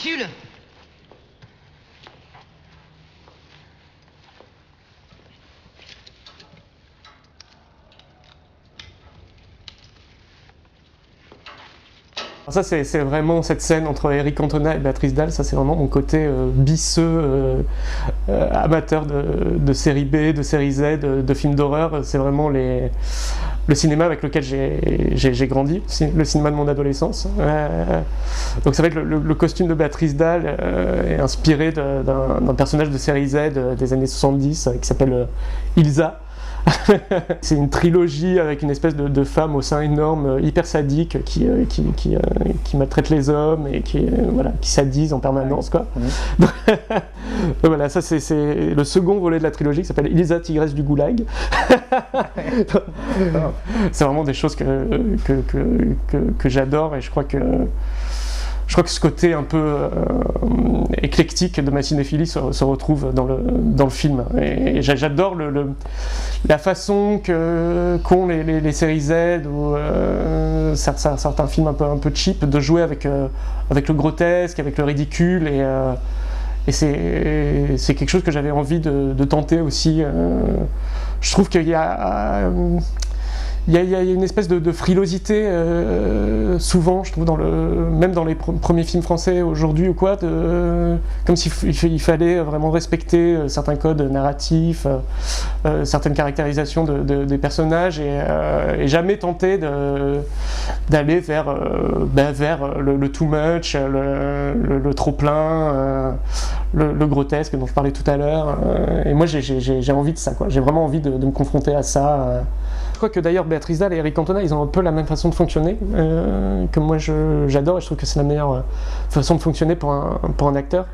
recule. Ça c'est vraiment cette scène entre Eric Cantona et Béatrice Dalle, ça c'est vraiment mon côté bisseux, amateur de série B, de série Z, de films d'horreur. C'est vraiment le cinéma avec lequel j'ai grandi, le cinéma de mon adolescence. Donc c'est vrai que le costume de Béatrice Dalle est inspiré d'un personnage de série Z des années 70 qui s'appelle Ilsa. C'est une trilogie avec une espèce de femme au sein énorme, hyper sadique, qui maltraite les hommes et qui sadise en permanence, quoi. Donc, voilà, ça c'est le second volet de la trilogie qui s'appelle Ilsa, tigresse du goulag. C'est vraiment des choses que j'adore, et je crois que ce côté un peu éclectique de ma cinéphilie se retrouve dans le film. Et j'adore la façon qu'ont les séries Z ou certains films un peu cheap de jouer avec le grotesque, avec le ridicule. Et c'est quelque chose que j'avais envie de tenter aussi. Je trouve qu'il y a une espèce de frilosité souvent, je trouve, même dans les premiers films français aujourd'hui ou quoi, comme s'il fallait vraiment respecter certains codes narratifs, certaines caractérisations des personnages, et jamais tenter d'aller vers le too much, le trop plein, le grotesque dont je parlais tout à l'heure. Et moi j'ai envie de ça, quoi. J'ai vraiment envie de me confronter à ça. Je crois que d'ailleurs Béatrice Dalle et Eric Cantona, ils ont un peu la même façon de fonctionner, que moi j'adore, et je trouve que c'est la meilleure façon de fonctionner pour un acteur.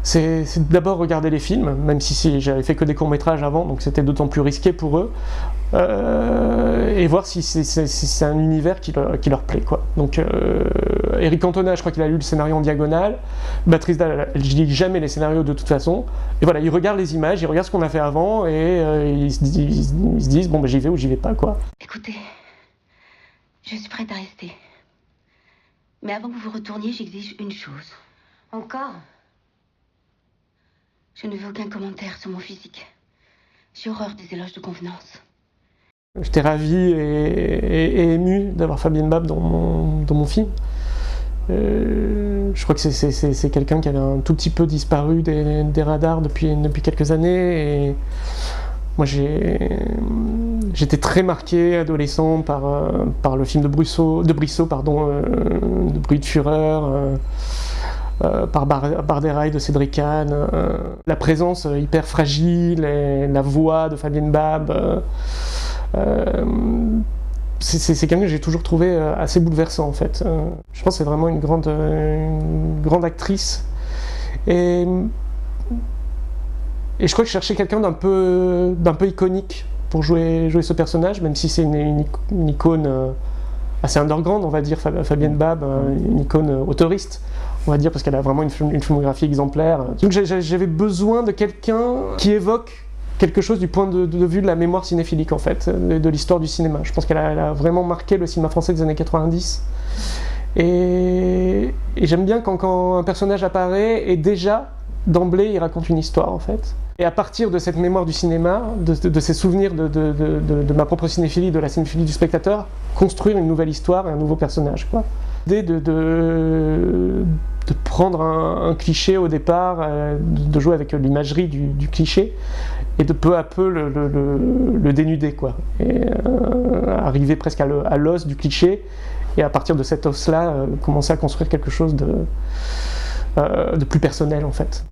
C'est d'abord regarder les films, même si j'avais fait que des courts-métrages avant, donc c'était d'autant plus risqué pour eux, et voir si c'est un univers qui leur plaît, quoi. Donc Eric Cantona, je crois qu'il a lu le scénario en diagonale. Béatrice Dalle, je lis jamais les scénarios de toute façon. Et voilà, il regarde les images, il regarde ce qu'on a fait avant, et ils se disent bon, ben, j'y vais ou j'y vais pas, quoi. Écoutez, je suis prête à rester. Mais avant que vous vous retourniez, j'exige une chose. Encore? Je ne veux aucun commentaire sur mon physique. J'ai horreur des éloges de convenance. J'étais ravi et ému d'avoir Fabienne Bab dans mon film. Je crois que c'est quelqu'un qui avait un tout petit peu disparu des radars depuis quelques années. Et moi j'étais très marqué adolescent par le film de Brissot, de Bruit de Fureur, par Barderaille de Cédric Kahn, la présence hyper fragile et la voix de Fabienne Bab. C'est quelqu'un que j'ai toujours trouvé assez bouleversant, en fait. Je pense que c'est vraiment une grande actrice. Et je crois que je cherchais quelqu'un d'un peu iconique pour jouer ce personnage, même si c'est une icône assez underground, on va dire, Fabienne Bab, une icône autoriste, on va dire, parce qu'elle a vraiment une filmographie exemplaire. Donc j'avais besoin de quelqu'un qui évoque quelque chose du point de vue de la mémoire cinéphilique, en fait, de l'histoire du cinéma. Je pense qu'elle a vraiment marqué le cinéma français des années 90. Et j'aime bien quand un personnage apparaît et déjà, d'emblée, il raconte une histoire, en fait. Et à partir de cette mémoire du cinéma, de ces souvenirs de ma propre cinéphilie, de la cinéphilie du spectateur, construire une nouvelle histoire et un nouveau personnage, quoi. L'idée de prendre un cliché au départ, de jouer avec l'imagerie du cliché, et de peu à peu le dénuder, quoi. Et arriver presque à l'os du cliché, et à partir de cet os-là, commencer à construire quelque chose de plus personnel, en fait.